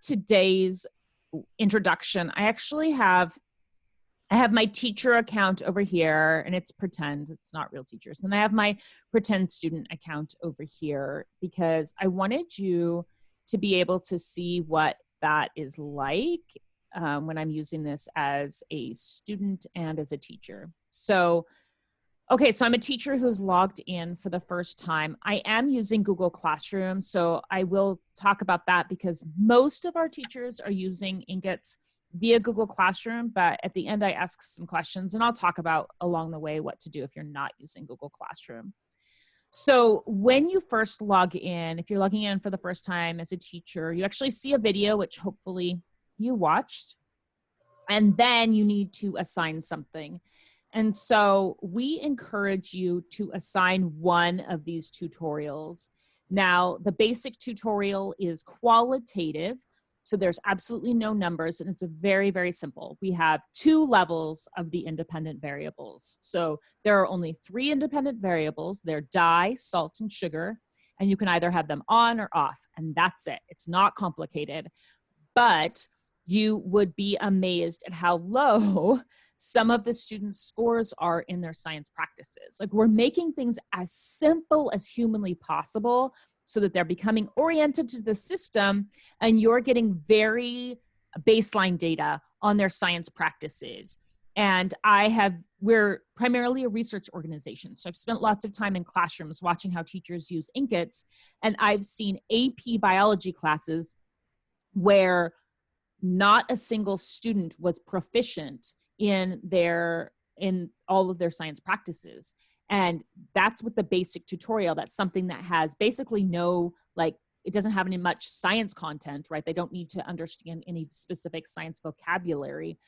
today's introduction, I have my teacher account over here, and it's pretend, it's not real teachers. And I have my pretend student account over here because I wanted you to be able to see what that is like when I'm using this as a student and as a teacher. So, okay, so I'm a teacher who's logged in for the first time. I am using Google Classroom, so I will talk about that because most of our teachers are using Inq-ITS via Google Classroom, but at the end I ask some questions and I'll talk about along the way what to do if you're not using Google Classroom. So when you first log in, if you're logging in for the first time as a teacher, you actually see a video, which hopefully you watched, and then you need to assign something. And so we encourage you to assign one of these tutorials. Now, the basic tutorial is qualitative, so there's absolutely no numbers, and it's very, very simple. We have 2 levels of the independent variables. So there are only 3 independent variables. They're dye, salt, and sugar, and you can either have them on or off, and that's it. It's not complicated, but you would be amazed at how low some of the students' scores are in their science practices. Like, we're making things as simple as humanly possible so that they're becoming oriented to the system, and you're getting very baseline data on their science practices. And we're primarily a research organization. So I've spent lots of time in classrooms watching how teachers use Inq-ITS, and I've seen AP biology classes where not a single student was proficient in all of their science practices. And that's with the basic tutorial. That's something that has basically it doesn't have any much science content, right? They don't need to understand any specific science vocabulary.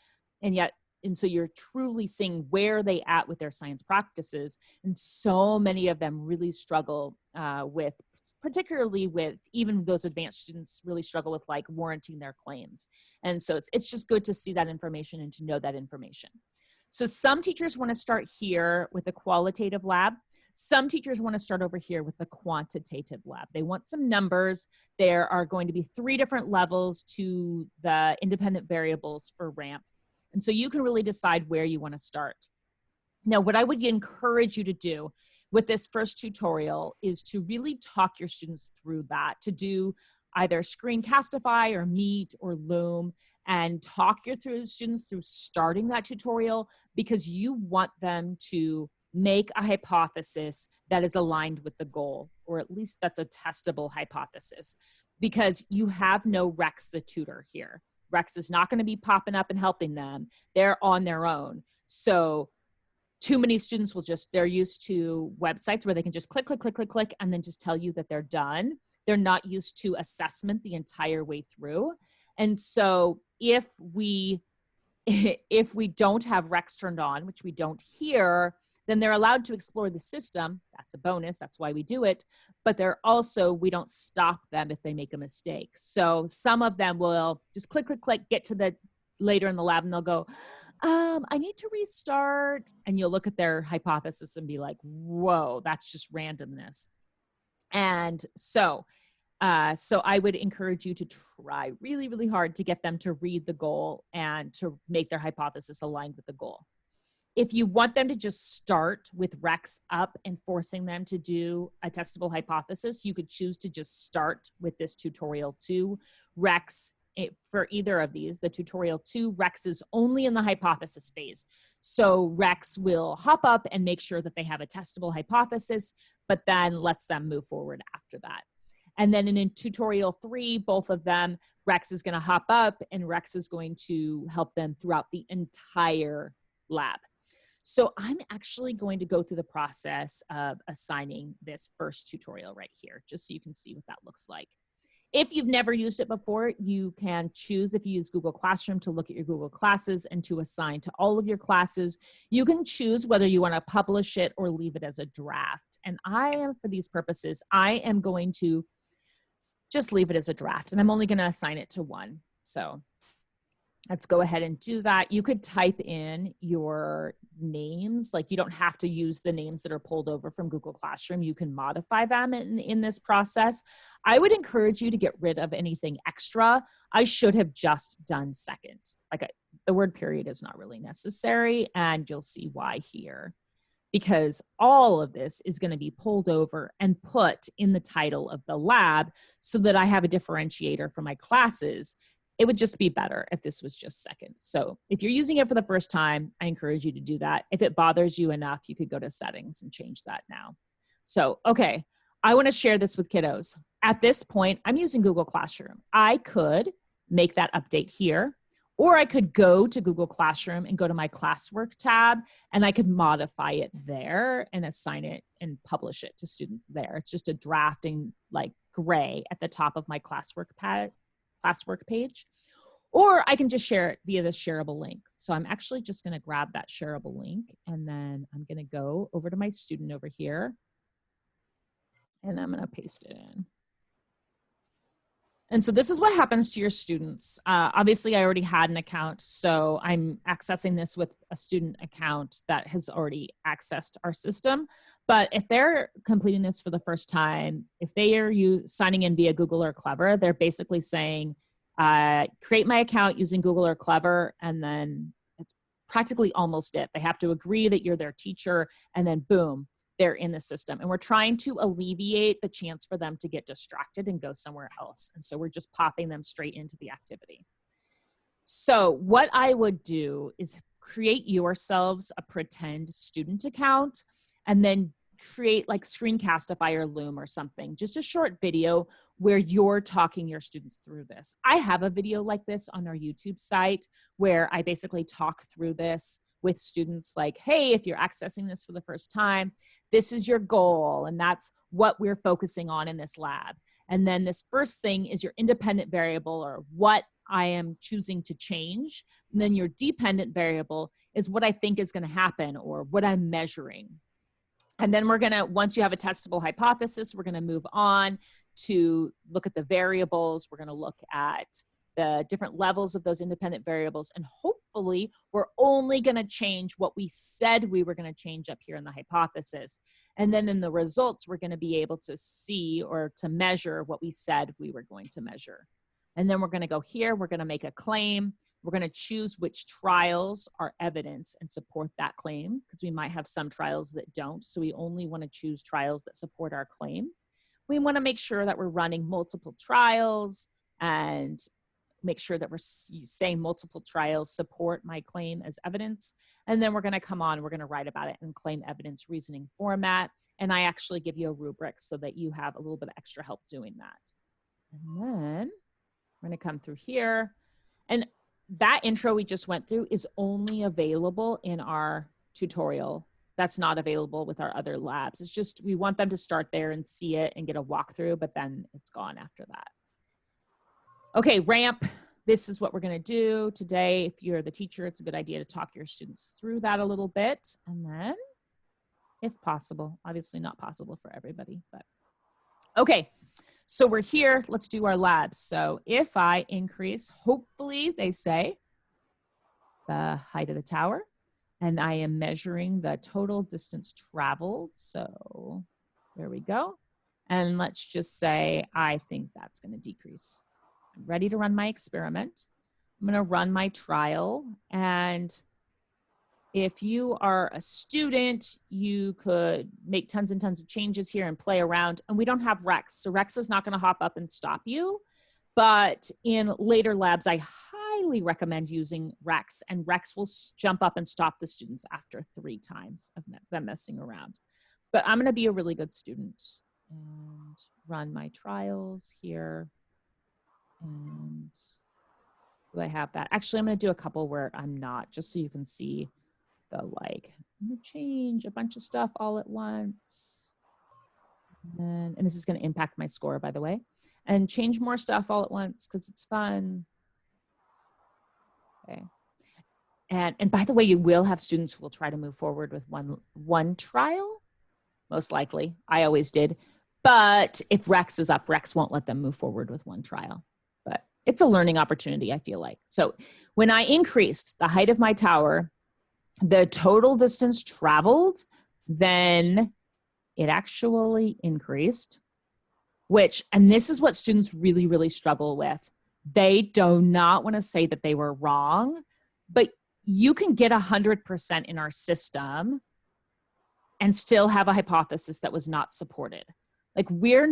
And so you're truly seeing where they at with their science practices. And so many of them really struggle particularly with even those advanced students really struggle with like warranting their claims. And so it's just good to see that information and to know that information. So some teachers want to start here with the qualitative lab. Some teachers want to start over here with the quantitative lab. They want some numbers. There are going to be 3 different levels to the independent variables for RAMP. And so you can really decide where you want to start. Now, what I would encourage you to do with this first tutorial is to really talk your students through that, to do either Screencastify or Meet or Loom, and talk your students through starting that tutorial, because you want them to make a hypothesis that is aligned with the goal, or at least that's a testable hypothesis, because you have no Rex the tutor here. Rex is not going to be popping up and helping them. They're on their own. So too many students they're used to websites where they can just click, click, click, click, click, and then just tell you that they're done. They're not used to assessment the entire way through. And so if we don't have Rex turned on, which we don't here, then they're allowed to explore the system. That's a bonus. That's why we do it. But we don't stop them if they make a mistake. So some of them will just click, click, click, get to later in the lab, and they'll go, I need to restart. And you'll look at their hypothesis and be like, whoa, that's just randomness. And so I would encourage you to try really, really hard to get them to read the goal and to make their hypothesis aligned with the goal. If you want them to just start with Rex up and forcing them to do a testable hypothesis, you could choose to just start with this tutorial 2. Rex, for either of these, the tutorial 2, Rex is only in the hypothesis phase. So Rex will hop up and make sure that they have a testable hypothesis, but then lets them move forward after that. And then in tutorial 3, both of them, Rex is going to hop up and Rex is going to help them throughout the entire lab. So I'm actually going to go through the process of assigning this first tutorial right here, just so you can see what that looks like. If you've never used it before, you can choose, if you use Google Classroom, to look at your Google classes and to assign to all of your classes. You can choose whether you want to publish it or leave it as a draft. And for these purposes, I am going to just leave it as a draft, and I'm only going to assign it to one. So Let's go ahead and do that. You could type in your names. Like, you don't have to use the names that are pulled over from Google Classroom. You can modify them in this process. I would encourage you to get rid of anything extra. I should have just done second. The word period is not really necessary, and you'll see why here. Because all of this is going to be pulled over and put in the title of the lab so that I have a differentiator for my classes. It would just be better if this was just second. So if you're using it for the first time, I encourage you to do that. If it bothers you enough, you could go to settings and change that now. So, okay, I want to share this with kiddos. At this point, I'm using Google Classroom. I could make that update here, or I could go to Google Classroom and go to my classwork tab, and I could modify it there and assign it and publish it to students there. It's just a drafting like gray at the top of my classwork page. Or I can just share it via the shareable link. So I'm actually just going to grab that shareable link, and then I'm going to go over to my student over here, and I'm going to paste it in. And so this is what happens to your students. Obviously, I already had an account, so I'm accessing this with a student account that has already accessed our system. But if they're completing this for the first time, if they are signing in via Google or Clever, they're basically saying, create my account using Google or Clever, and then it's practically almost it. They have to agree that you're their teacher, and then boom, they're in the system. And we're trying to alleviate the chance for them to get distracted and go somewhere else. And so we're just popping them straight into the activity. So what I would do is create yourselves a pretend student account, and then create like Screencastify or Loom or something, just a short video where you're talking your students through this. I have a video like this on our YouTube site where I basically talk through this with students, like, hey, if you're accessing this for the first time, this is your goal, and that's what we're focusing on in this lab. And then this first thing is your independent variable, or what I am choosing to change. And then your dependent variable is what I think is going to happen, or what I'm measuring. And then we're going to, once you have a testable hypothesis, we're going to move on to look at the variables. We're going to look at the different levels of those independent variables. And hopefully we're only going to change what we said we were going to change up here in the hypothesis. And then in the results, we're going to be able to see or to measure what we said we were going to measure. And then we're going to go here. We're going to make a claim. We're going to choose which trials are evidence and support that claim, because we might have some trials that don't. So we only want to choose trials that support our claim. We want to make sure that we're running multiple trials and make sure that we're saying multiple trials support my claim as evidence. And then we're going to come on, we're going to write about it in claim evidence reasoning format. And I actually give you a rubric so that you have a little bit of extra help doing that. And then we're going to come through here. And that intro we just went through is only available in our tutorial. That's not available with our other labs. It's just, we want them to start there and see it and get a walkthrough, but then it's gone after that. Okay, ramp. This is what we're going to do today. If you're the teacher, it's a good idea to talk your students through that a little bit. And then, if possible, obviously not possible for everybody, but okay. So we're here. Let's do our labs. So if I increase, hopefully they say, the height of the tower, and I am measuring the total distance traveled. So there we go. And let's just say, I think that's going to decrease. I'm ready to run my experiment. I'm going to run my trial. And if you are a student, you could make tons and tons of changes here and play around. And we don't have Rex. So Rex is not going to hop up and stop you. But in later labs, I highly recommend using Rex. And Rex will jump up and stop the students after 3 times of them messing around. But I'm going to be a really good student and run my trials here. And will I have that? Actually, I'm going to do a couple where I'm not, just so you can see the like, I'm going to change a bunch of stuff all at once. And this is going to impact my score, by the way. And change more stuff all at once because it's fun. Okay. And by the way, you will have students who will try to move forward with one trial, most likely. I always did. But if Rex is up, Rex won't let them move forward with one trial. But It's a learning opportunity, I feel like. So when I increased the height of my tower, the total distance traveled, then it actually increased, and this is what students really, really struggle with. They do not want to say that they were wrong, but you can get 100% in our system and still have a hypothesis that was not supported. Like we're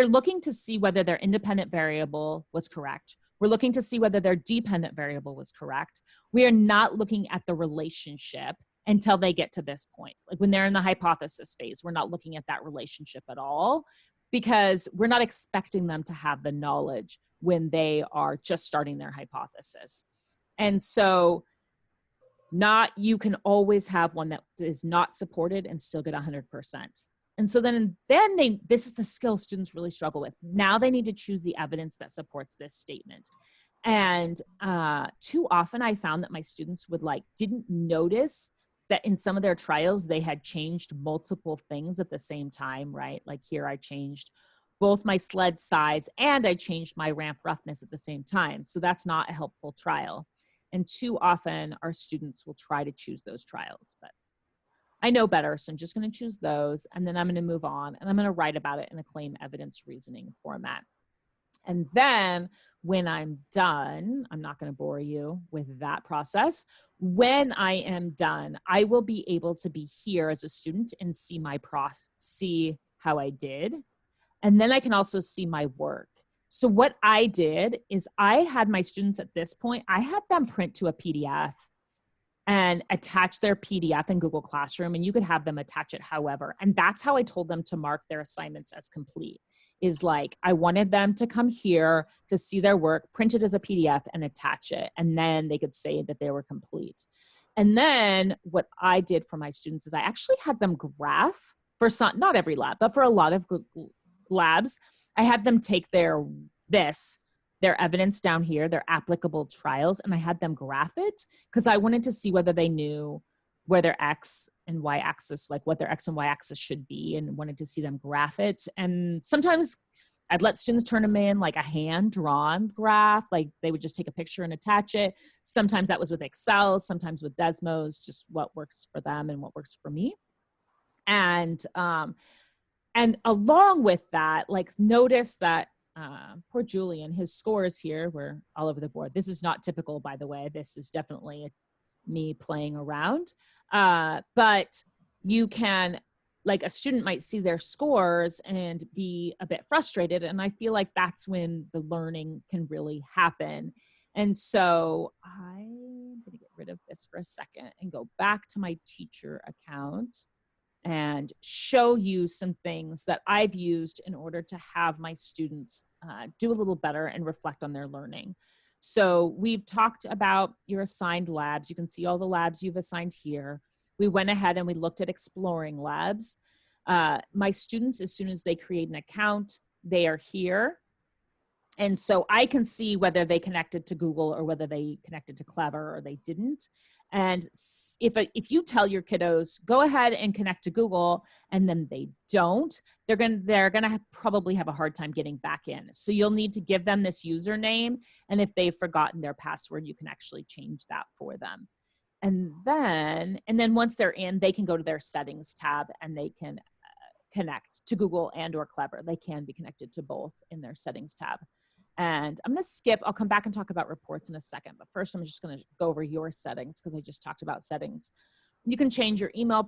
looking to see whether their independent variable was correct. We're looking to see whether their dependent variable was correct. We are not looking at the relationship until they get to this point. Like when they're in the hypothesis phase, we're not looking at that relationship at all because we're not expecting them to have the knowledge when they are just starting their hypothesis. And so you can always have one that is not supported and still get 100%. And so then this is the skill students really struggle with. Now they need to choose the evidence that supports this statement. And too often I found that my students didn't notice that in some of their trials, they had changed multiple things at the same time, right? Like here I changed both my sled size and I changed my ramp roughness at the same time. So that's not a helpful trial. And too often our students will try to choose those trials, but I know better, so I'm just going to choose those, and then I'm going to move on, and I'm going to write about it in a claim evidence reasoning format. And then when I'm done, I'm not going to bore you with that process. When I am done, I will be able to be here as a student and see how I did. And then I can also see my work. So what I did is I had my students at this point, I had them print to a PDF and attach their PDF in Google Classroom, and you could have them attach it however. And that's how I told them to mark their assignments as complete, is like, I wanted them to come here to see their work, print it as a PDF and attach it. And then they could say that they were complete. And then what I did for my students is I actually had them graph for some, not every lab, but for a lot of labs, I had them take their evidence down here, their applicable trials, and I had them graph it because I wanted to see whether they knew where their X and Y axis, like what their X and Y axis should be, and wanted to see them graph it. And sometimes I'd let students turn them in like a hand-drawn graph, like they would just take a picture and attach it. Sometimes that was with Excel, sometimes with Desmos, just what works for them and what works for me. And along with that, like notice that poor Julian, his scores here were all over the board. This is not typical, by the way. This is definitely me playing around. But you can, like a student might see their scores and be a bit frustrated. And I feel like that's when the learning can really happen. And so I'm going to get rid of this for a second and go back to my teacher account and show you some things that I've used in order to have my students do a little better and reflect on their learning. So we've talked about your assigned labs. You can see all the labs you've assigned here. We went ahead and we looked at exploring labs. My students, as soon as they create an account, they are here. And so I can see whether they connected to Google or whether they connected to Clever or they didn't. And if you tell your kiddos, go ahead and connect to Google, and then they don't, they're gonna probably have a hard time getting back in. So you'll need to give them this username. And if they've forgotten their password, you can actually change that for them. And then once they're in, they can go to their settings tab and they can connect to Google and or Clever. They can be connected to both in their settings tab. And I'm going to skip. I'll come back and talk about reports in a second. But first, I'm just going to go over your settings because I just talked about settings. You can change your email,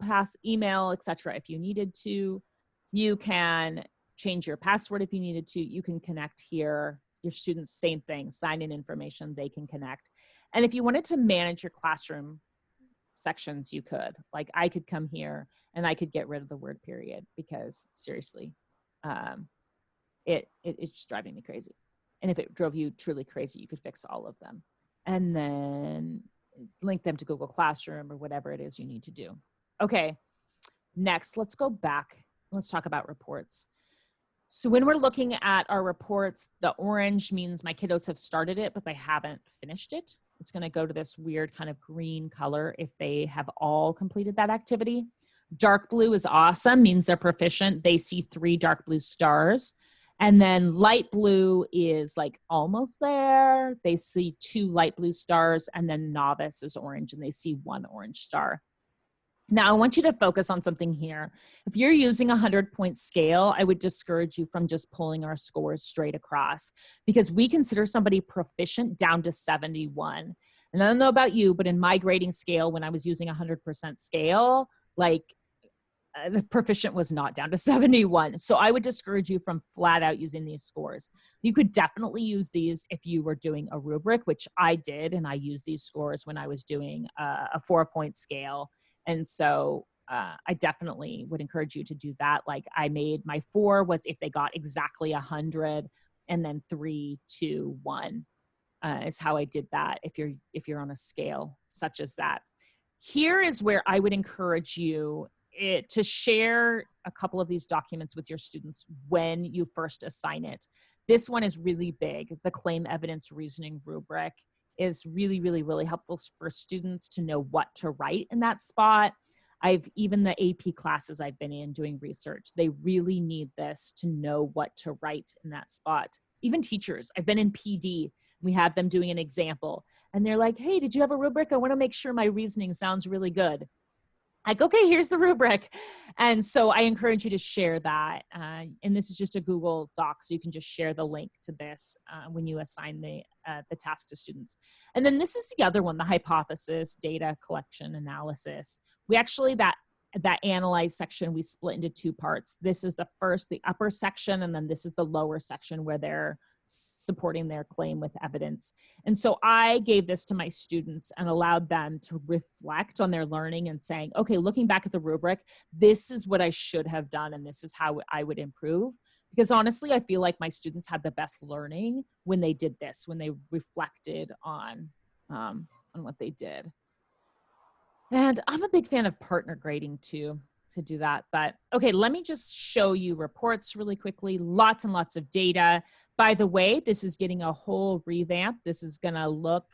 etc. if you needed to. You can change your password if you needed to. You can connect here. Your students, same thing, sign in information, they can connect. And if you wanted to manage your classroom sections, you could. Like I could come here and I could get rid of the word period because seriously, it's just driving me crazy. And if it drove you truly crazy, you could fix all of them and then link them to Google Classroom or whatever it is you need to do. Okay, next, let's go back. Let's talk about reports. So when we're looking at our reports, the orange means my kiddos have started it, but they haven't finished it. It's going to go to this weird kind of green color if they have all completed that activity. Dark blue is awesome, means they're proficient. They see 3 dark blue stars. And then light blue is like almost there. They see 2 light blue stars, and then novice is orange and they see 1 orange star. Now, I want you to focus on something here. If you're using a 100-point scale, I would discourage you from just pulling our scores straight across, because we consider somebody proficient down to 71. And I don't know about you, but in my grading scale, when I was using a 100% scale, like the proficient was not down to 71. So I would discourage you from flat out using these scores. You could definitely use these if you were doing a rubric, which I did. And I used these scores when I was doing a 4-point scale. And so I definitely would encourage you to do that. Like I made my 4 was if they got exactly 100, and then 3, 2, 1 is how I did that. If you're on a scale such as that. Here is where I would encourage you to share a couple of these documents with your students when you first assign it. This one is really big. The claim evidence reasoning rubric is really, really, really helpful for students to know what to write in that spot. Even the AP classes I've been in doing research, they really need this to know what to write in that spot. Even teachers, I've been in PD, we have them doing an example and they're like, hey, did you have a rubric? I want to make sure my reasoning sounds really good. Like, okay, here's the rubric. And so I encourage you to share that. And this is just a Google Doc, so you can just share the link to this when you assign the task to students. And then this is the other one, the hypothesis, data collection, analysis. We actually, that analyze section, we split into 2 parts. This is the upper section, and then this is the lower section where they're supporting their claim with evidence. And so I gave this to my students and allowed them to reflect on their learning and saying, okay, looking back at the rubric, this is what I should have done and this is how I would improve. Because honestly, I feel like my students had the best learning when they did this, when they reflected on what they did. And I'm a big fan of partner grading too, to do that. But okay, let me just show you reports really quickly. Lots and lots of data. By the way, this is getting a whole revamp. This is gonna look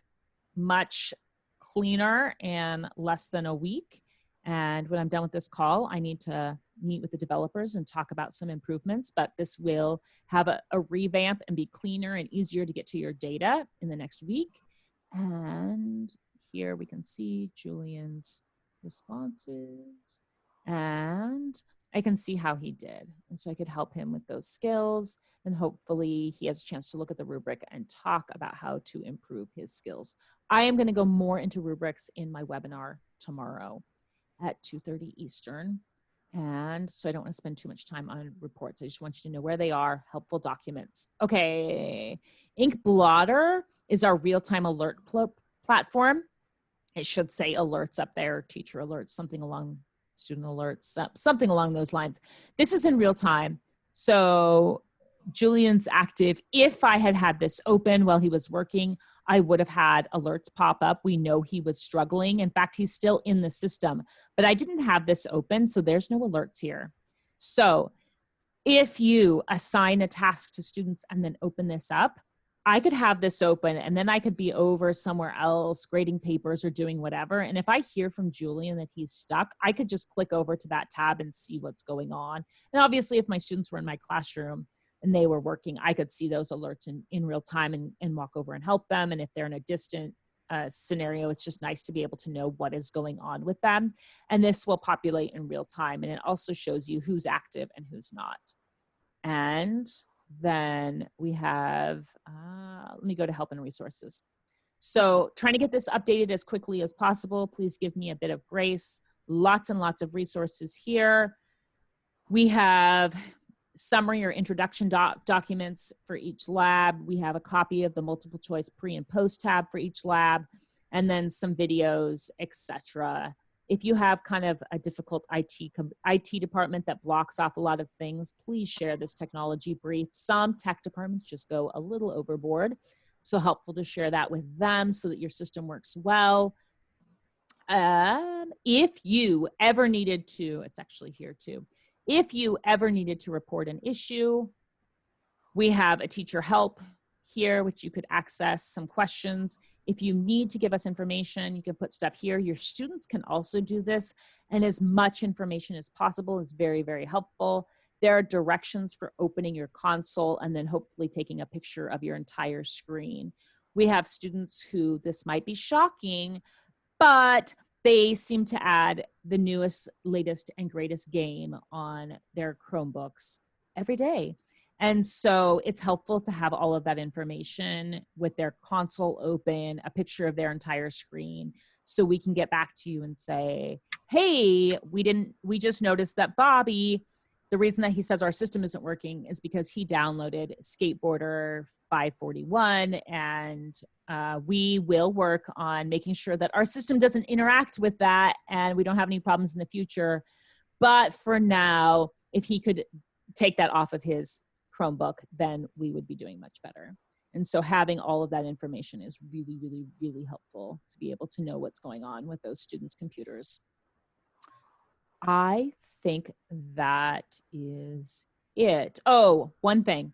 much cleaner in less than a week. And when I'm done with this call, I need to meet with the developers and talk about some improvements, but this will have a revamp and be cleaner and easier to get to your data in the next week. And here we can see Julian's responses, and I can see how he did. And so I could help him with those skills, and hopefully he has a chance to look at the rubric and talk about how to improve his skills. I am going to go more into rubrics in my webinar tomorrow at 2:30 Eastern. And so I don't want to spend too much time on reports. I just want you to know where they are, helpful documents. Okay, Inq Blotter is our real-time alert platform. It should say alerts up there, teacher alerts, something along student alerts, something along those lines. This is in real time. So Julian's active. If I had had this open while he was working, I would have had alerts pop up. We know he was struggling. In fact, he's still in the system, but I didn't have this open, so there's no alerts here. So if you assign a task to students and then open this up, I could have this open and then I could be over somewhere else grading papers or doing whatever. And if I hear from Julian that he's stuck, I could just click over to that tab and see what's going on. And obviously if my students were in my classroom and they were working, I could see those alerts in real time and walk over and help them. And if they're in a distant scenario, it's just nice to be able to know what is going on with them. And this will populate in real time. And it also shows you who's active and who's not. And then we have, let me go to help and resources. So trying to get this updated as quickly as possible. Please give me a bit of grace. Lots and lots of resources here. We have summary or introduction documents for each lab. We have a copy of the multiple choice pre and post tab for each lab, and then some videos, etc. If you have kind of a difficult IT department that blocks off a lot of things, please share this technology brief. Some tech departments just go a little overboard, so helpful to share that with them so that your system works well. If you ever needed to, it's actually here too. If you ever needed to report an issue, we have a teacher help here, which you could access some questions. If you need to give us information, you can put stuff here. Your students can also do this, and as much information as possible is very, very helpful. there are directions for opening your console and then hopefully taking a picture of your entire screen. We have students who this might be shocking, but they seem to add the newest, latest, and greatest game on their Chromebooks every day. And so it's helpful to have all of that information with their console open, a picture of their entire screen, so we can get back to you and say, hey, we just noticed that Bobby, the reason that he says our system isn't working is because he downloaded Skateboarder 541, and we will work on making sure that our system doesn't interact with that and we don't have any problems in the future. But for now, if he could take that off of his Chromebook, then we would be doing much better. And so having all of that information is really, really, really helpful to be able to know what's going on with those students' computers. I think that is it. Oh, one thing.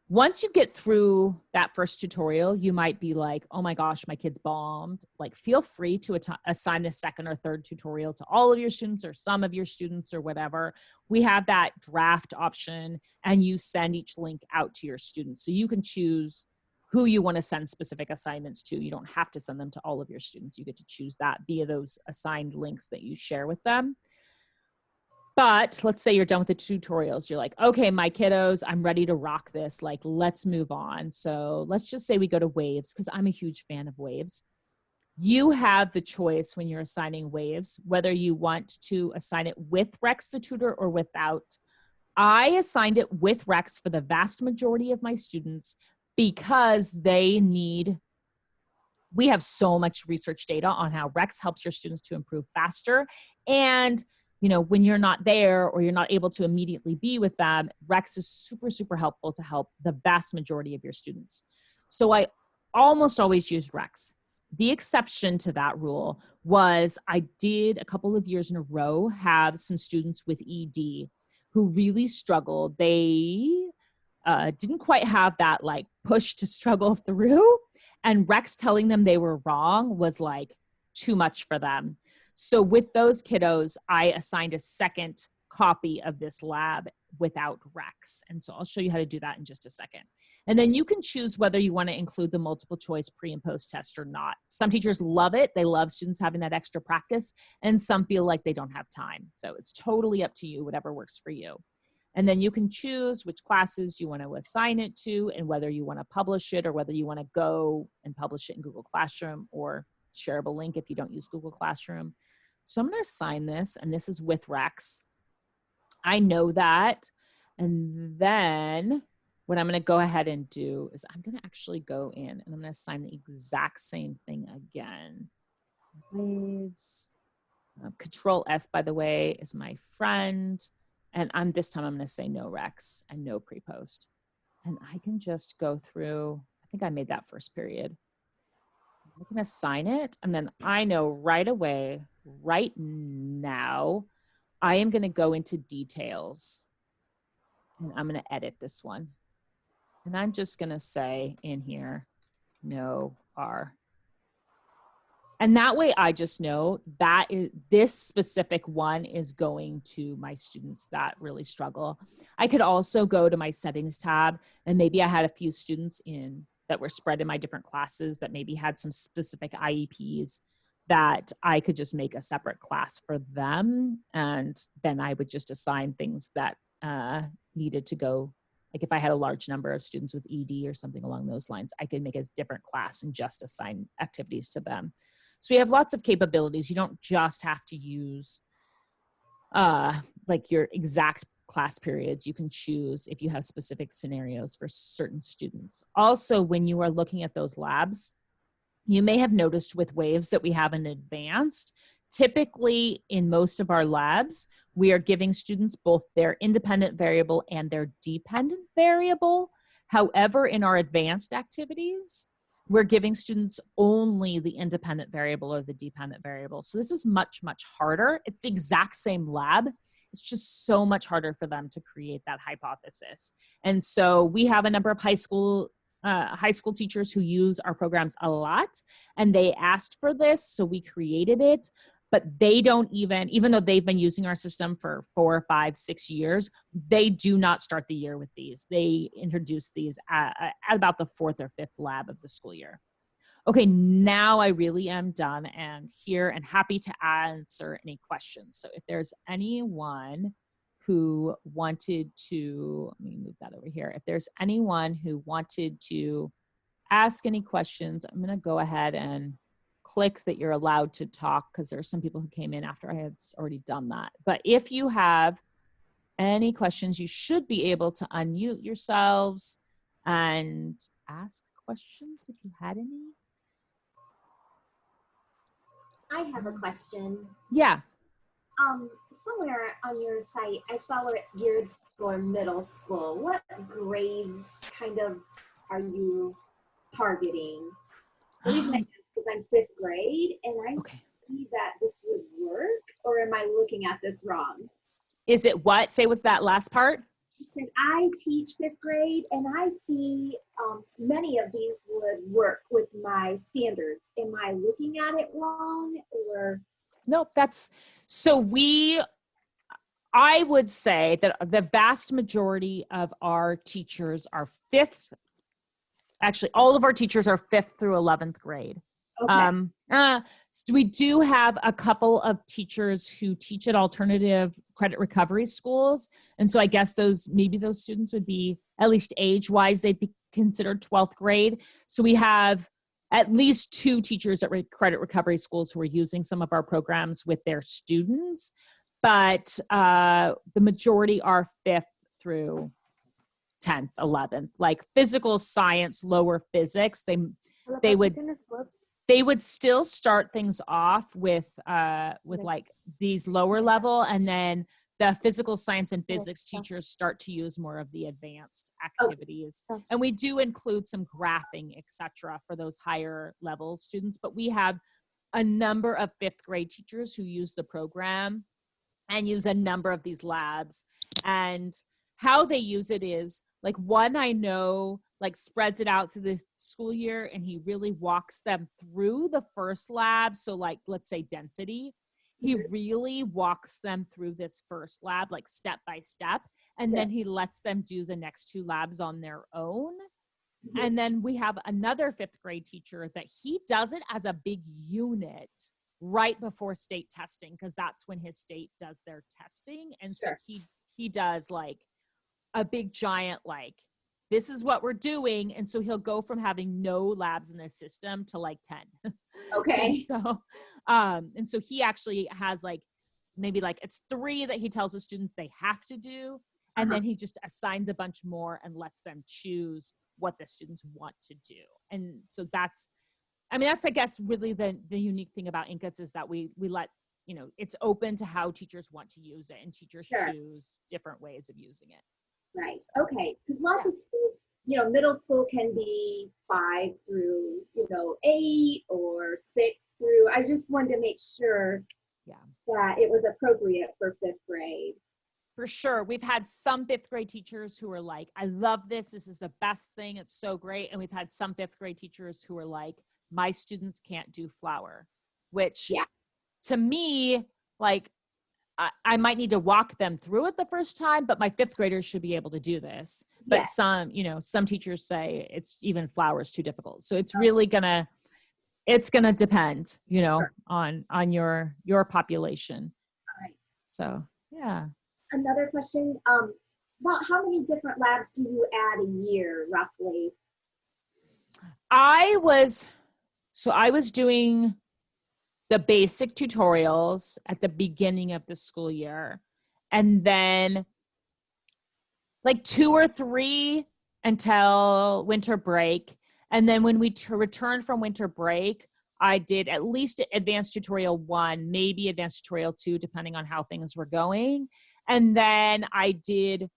Once you get through that first tutorial, you might be like, oh my gosh, my kid's bombed. Like, feel free to assign the second or third tutorial to all of your students or some of your students or whatever. We have that draft option, and you send each link out to your students. So you can choose who you want to send specific assignments to. You don't have to send them to all of your students. You get to choose that via those assigned links that you share with them. But let's say you're done with the tutorials. You're like, okay, my kiddos, I'm ready to rock this. Like, let's move on. So let's just say we go to Waves, because I'm a huge fan of Waves. You have the choice when you're assigning Waves, whether you want to assign it with Rex the tutor or without. I assigned it with Rex for the vast majority of my students because we have so much research data on how Rex helps your students to improve faster. And when you're not there or you're not able to immediately be with them, Rex is super, super helpful to help the vast majority of your students. So I almost always used Rex. The exception to that rule was I did a couple of years in a row have some students with ED who really struggled. They didn't quite have that like push to struggle through, and Rex telling them they were wrong was like too much for them. So with those kiddos, I assigned a second copy of this lab without Rex. And so I'll show you how to do that in just a second. And then you can choose whether you want to include the multiple choice pre and post test or not. Some teachers love it. They love students having that extra practice, and some feel like they don't have time. So it's totally up to you, whatever works for you. And then you can choose which classes you want to assign it to and whether you want to publish it or whether you want to go and publish it in Google Classroom or shareable link if you don't use Google Classroom. So I'm going to assign this, and this is with Rex. I know that. And then what I'm going to go ahead and do is I'm going to actually go in and I'm going to assign the exact same thing again. Waves. Control F, by the way, is my friend. And this time I'm going to say no Rex and no pre-post. And I can just go through, I think I made that first period. I'm going to assign it, and then I know right away, right now, I am going to go into details, and I'm going to edit this one. And I'm just going to say in here, no R. And that way I just know that this specific one is going to my students that really struggle. I could also go to my settings tab, and maybe I had a few students that were spread in my different classes that maybe had some specific IEPs that I could just make a separate class for them. And then I would just assign things that needed to go. Like if I had a large number of students with ED or something along those lines, I could make a different class and just assign activities to them. So we have lots of capabilities. You don't just have to use like your exact class periods. You can choose if you have specific scenarios for certain students. Also, when you are looking at those labs, you may have noticed with Waves that we have an advanced. Typically, in most of our labs, we are giving students both their independent variable and their dependent variable. However, in our advanced activities, we're giving students only the independent variable or the dependent variable. So this is much, much harder. It's the exact same lab. It's just so much harder for them to create that hypothesis. And so we have a number of high school teachers who use our programs a lot, and they asked for this, so we created it. but they don't even though they've been using our system for 4, 5, 6 years, they do not start the year with these. They introduce these at about the 4th or 5th lab of the school year. Okay, now I really am done and here and happy to answer any questions. So if there's anyone who wanted to, let me move that over here. If there's anyone who wanted to ask any questions, I'm going to go ahead and click that you're allowed to talk because there's some people who came in after I had already done that. But if you have any questions, you should be able to unmute yourselves and ask questions if you had any. I have a question. Yeah. Somewhere on your site, I saw where it's geared for middle school. What grades kind of are you targeting? The reason I ask is I'm 5th grade and I see that this would work, or am I looking at this wrong? Is it what? Say what's that last part? And I teach 5th grade and I see many of these would work with my standards. Am I looking at it wrong, or? Nope, I would say that the vast majority of our teachers are 5th. Actually, all of our teachers are 5th through 11th grade. Okay. So we do have a couple of teachers who teach at alternative credit recovery schools. And so I guess maybe those students would be, at least age-wise, they'd be considered 12th grade. So we have at least 2 teachers at credit recovery schools who are using some of our programs with their students. But the majority are 5th through 10th, 11th. Like physical science, lower physics, they would still start things off with like these lower level, and then the physical science and physics teachers start to use more of the advanced activities. And we do include some graphing, etc., for those higher level students. But we have a number of 5th grade teachers who use the program and use a number of these labs. And how they use it is, like, one I know like spreads it out through the school year, and he really walks them through the first lab. So like, let's say density, he really walks them through this first lab, like step by step. And then he lets them do the next 2 labs on their own. And then we have another 5th grade teacher that he does it as a big unit right before state testing, because that's when his state does their testing. And so he does like a big giant, like, this is what we're doing. And so he'll go from having no labs in the system to like 10. Okay. And so he actually has like, maybe like it's 3 that he tells the students they have to do. And then he just assigns a bunch more and lets them choose what the students want to do. And so that's, I guess, really the unique thing about Inq-ITS is that we let, it's open to how teachers want to use it, and teachers choose different ways of using it. Right. Okay. Because lots of schools, middle school can be 5 through, 8 or 6 through. I just wanted to make sure that it was appropriate for 5th grade. For sure. We've had some 5th grade teachers who are like, I love this. This is the best thing. It's so great. And we've had some 5th grade teachers who are like, my students can't do flower, which to me, like, I might need to walk them through it the first time, but my 5th graders should be able to do this. But some teachers say it's even flower is too difficult. So it's really gonna depend, on your population. All right. So, yeah. Another question, about how many different labs do you add a year, roughly? I was doing the basic tutorials at the beginning of the school year, and then like 2 or 3 until winter break. And then when we returned from winter break, I did at least advanced tutorial 1, maybe advanced tutorial 2, depending on how things were going. And then I did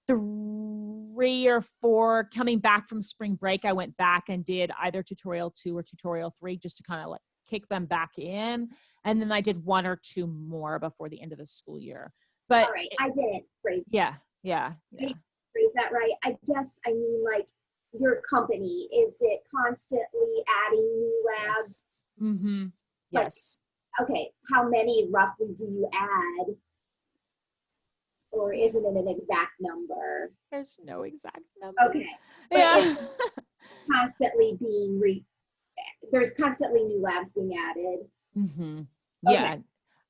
3 or 4 coming back from spring break. I went back and did either tutorial 2 or tutorial 3, just to kind of like kick them back in. And then I did 1 or 2 more before the end of the school year. But all right, I didn't phrase yeah. Phrase that right. I guess I mean, like, your company, is it constantly adding new labs? Yes. Mm-hmm. Yes. Okay, how many roughly do you add? Or isn't it an exact number? There's no exact number. Okay, but Yeah. it's constantly being there's constantly new labs being added. Mm-hmm. Okay, Yeah.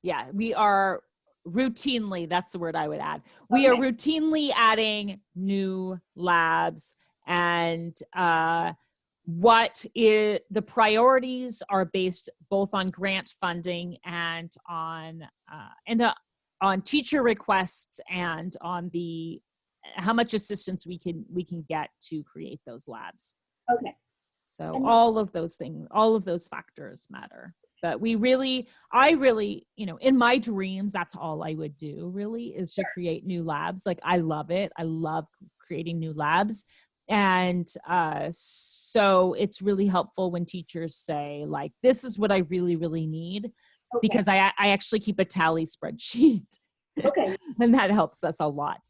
Yeah. We are routinely, that's the word I would add. We are okay, routinely adding new labs, and the priorities are based both on grant funding and on teacher requests, and on the how much assistance we can get to create those labs. okay. So And all of those things, all of those factors matter. But I really, in my dreams, that's all I would do really, is to create new labs. Like, I love it. I love creating new labs. And so it's really helpful when teachers say, like, this is what I really, really need, okay, because I actually keep a tally spreadsheet. okay, And that helps us a lot.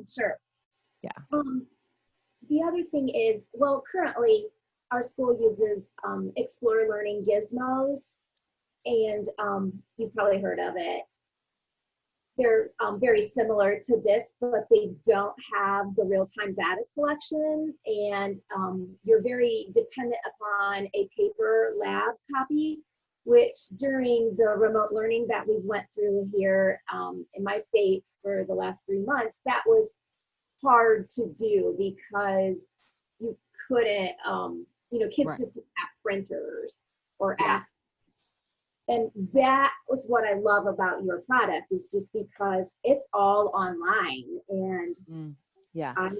sure. Yeah. The other thing is, well, currently our school uses Explore Learning Gizmos, and you've probably heard of it. They're very similar to this, but they don't have the real-time data collection, and you're very dependent upon a paper lab copy, which during the remote learning that we went through here in my state for the last 3 months, that was hard to do because you couldn't, kids Right. just didn't have printers or Yeah. access. And that was what I love about your product, is just because it's all online. And Yeah. I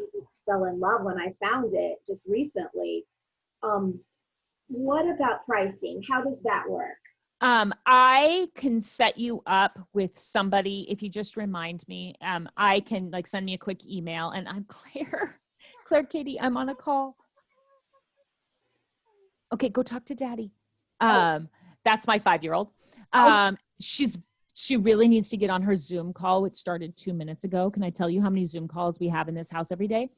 fell in love when I found it just recently. What about pricing? How does that work? I can set you up with somebody if you just remind me. I can send me a quick email, and I'm Claire. Claire, Katie, I'm on a call. Okay, go talk to Daddy. That's my 5-year-old. She really needs to get on her Zoom call, which started 2 minutes ago. Can I tell you how many Zoom calls we have in this house every day?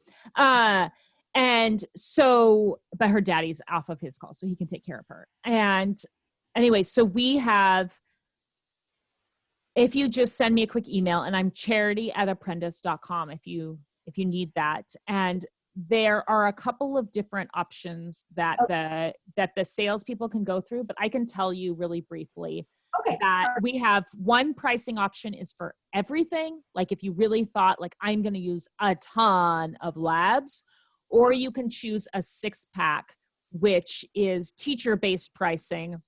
And so, but her daddy's off of his call, so he can take care of her. And anyway, so we have, if you just send me a quick email, and I'm charity@apprentice.com if you need that. And there are a couple of different options that the salespeople can go through, but I can tell you really briefly Okay. that we have one pricing option is for everything. Like, if you really thought, like, I'm going to use a ton of labs, or you can choose a 6-pack, which is teacher-based pricing.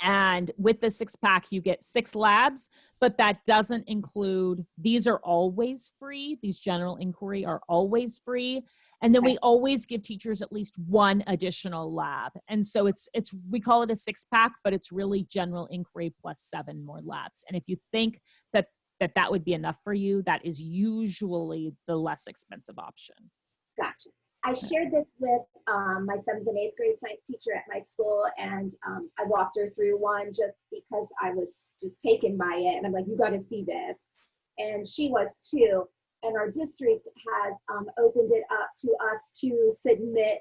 And with the 6-pack, you get 6 labs, but that doesn't include, these are always free. These general inquiry are always free. And then we always give teachers at least 1 additional lab. And so we call it a 6-pack, but it's really general inquiry plus 7 more labs. And if you think that would be enough for you, that is usually the less expensive option. Gotcha. I shared this with my 7th and 8th grade science teacher at my school, and I walked her through one just because I was just taken by it. And I'm like, you got to see this. And she was too. And our district has opened it up to us to submit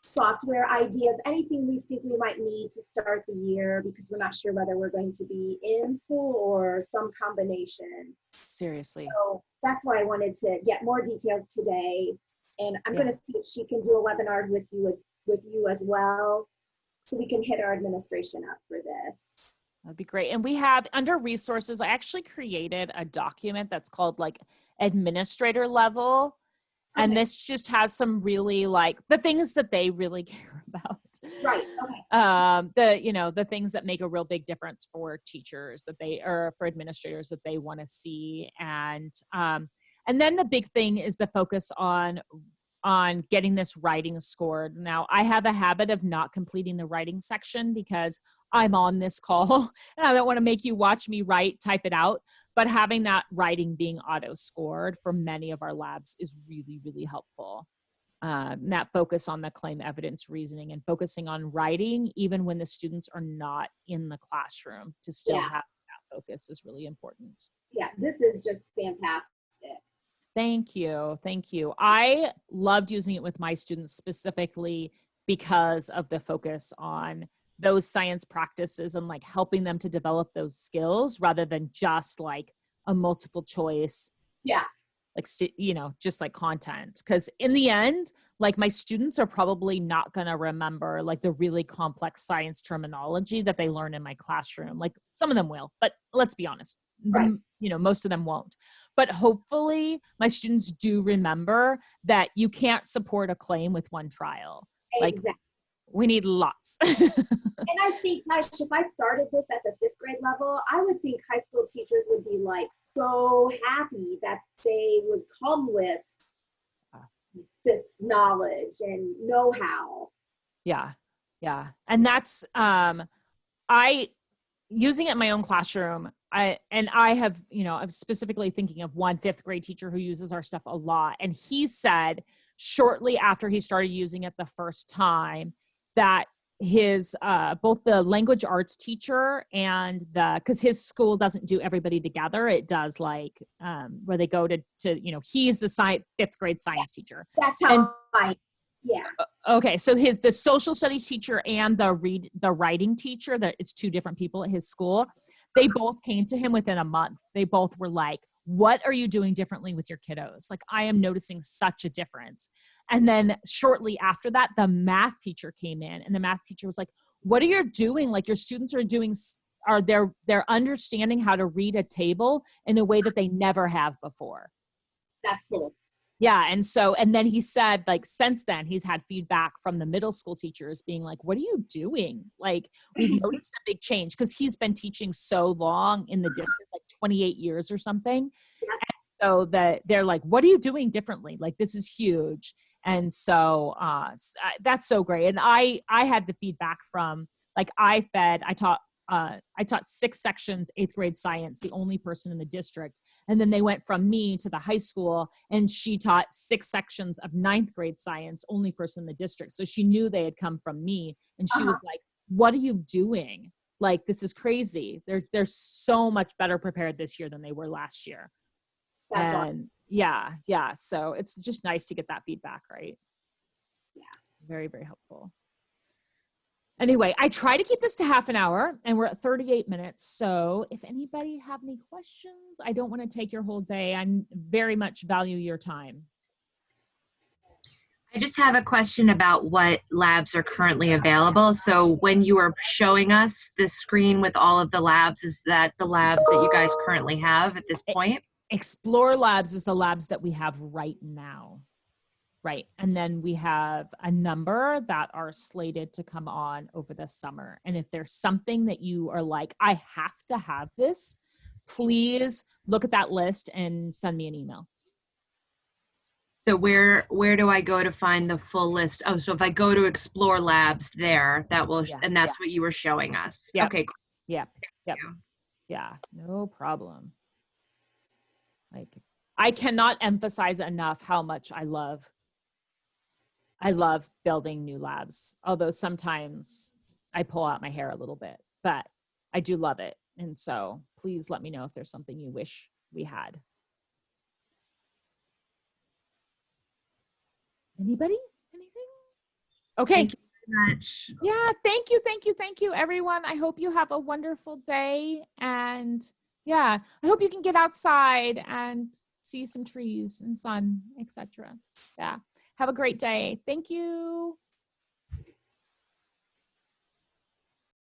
software ideas, anything we think we might need to start the year, because we're not sure whether we're going to be in school or some combination. Seriously. So that's why I wanted to get more details today. And I'm going to see if she can do a webinar with you as well, so we can hit our administration up for this. That'd be great. And we have, under resources, I actually created a document that's called administrator level. Okay. And this just has some really the things that they really care about. Right. Okay. The things that make a real big difference for teachers or for administrators that they want to see. And then the big thing is the focus on getting this writing scored. Now, I have a habit of not completing the writing section because I'm on this call and I don't want to make you watch me type it out. But having that writing being auto-scored for many of our labs is really, really helpful. That focus on the claim evidence reasoning and focusing on writing, even when the students are not in the classroom, to still have that focus is really important. Yeah, this is just fantastic. Thank you. Thank you. I loved using it with my students specifically because of the focus on those science practices and like helping them to develop those skills rather than just like a multiple choice, Yeah. like, you know, just like content. Because in the end, like my students are probably not going to remember like the really complex science terminology that they learn in my classroom. Like some of them will, but let's be honest, Right. you know, most of them won't. But hopefully my students do remember that you can't support a claim with one trial. Like Exactly. we need lots. And I think, gosh, if I started this at the 5th grade level, I would think high school teachers would be like so happy that they would come with this knowledge and know-how. Yeah. Yeah. And that's, I, using it in my own classroom, I have, you know, I'm specifically thinking of one 5th grade teacher who uses our stuff a lot. And he said shortly after he started using it the first time that his, both the language arts teacher and cause his school doesn't do everybody together. It does like, where they go to, you know, he's the 5th grade science teacher. That's And how yeah. Okay, so the social studies teacher and the writing teacher, that it's 2 different people at his school. They both came to him within a month. They both were like, "What are you doing differently with your kiddos? Like, I am noticing such a difference." And then shortly after that, the math teacher came in, and the math teacher was like, "What are you doing? Like, your students are doing they're understanding how to read a table in a way that they never have before." That's cool. Yeah. And then he said, like, since then, he's had feedback from the middle school teachers being like, "What are you doing? Like, we've noticed a big change." Because he's been teaching so long in the district, like 28 years or something. Yeah. And so that they're like, "What are you doing differently? Like, this is huge." And so that's so great. And I had the feedback from, like, I taught 6 sections, 8th grade science, the only person in the district. And then they went from me to the high school, and she taught 6 sections of 9th grade science, only person in the district. So she knew they had come from me. And she was like, "What are you doing? Like, this is crazy. They're so much better prepared this year than they were last year." That's And awesome. yeah. So it's just nice to get that feedback, right? Yeah. Very, very helpful. Anyway, I try to keep this to half an hour, and we're at 38 minutes. So if anybody have any questions, I don't want to take your whole day. I very much value your time. I just have a question about what labs are currently available. So when you are showing us the screen with all of the labs, is that the labs that you guys currently have at this point? Explore Labs is the labs that we have right now. Right. And then we have a number that are slated to come on over the summer. And if there's something that you are like, "I have to have this," please look at that list and send me an email. So where do I go to find the full list? Oh, so if I go to Explore Labs there, that will, and that's what you were showing us. Yep. Okay, cool. Yep. Yeah, no problem. Like, I cannot emphasize enough how much I love building new labs, although sometimes I pull out my hair a little bit, but I do love it. And so please let me know if there's something you wish we had. Anybody? Anything? Okay. Thank you very much. Yeah, thank you, everyone. I hope you have a wonderful day. And yeah, I hope you can get outside and see some trees and sun, etc. Yeah. Have a great day. Thank you.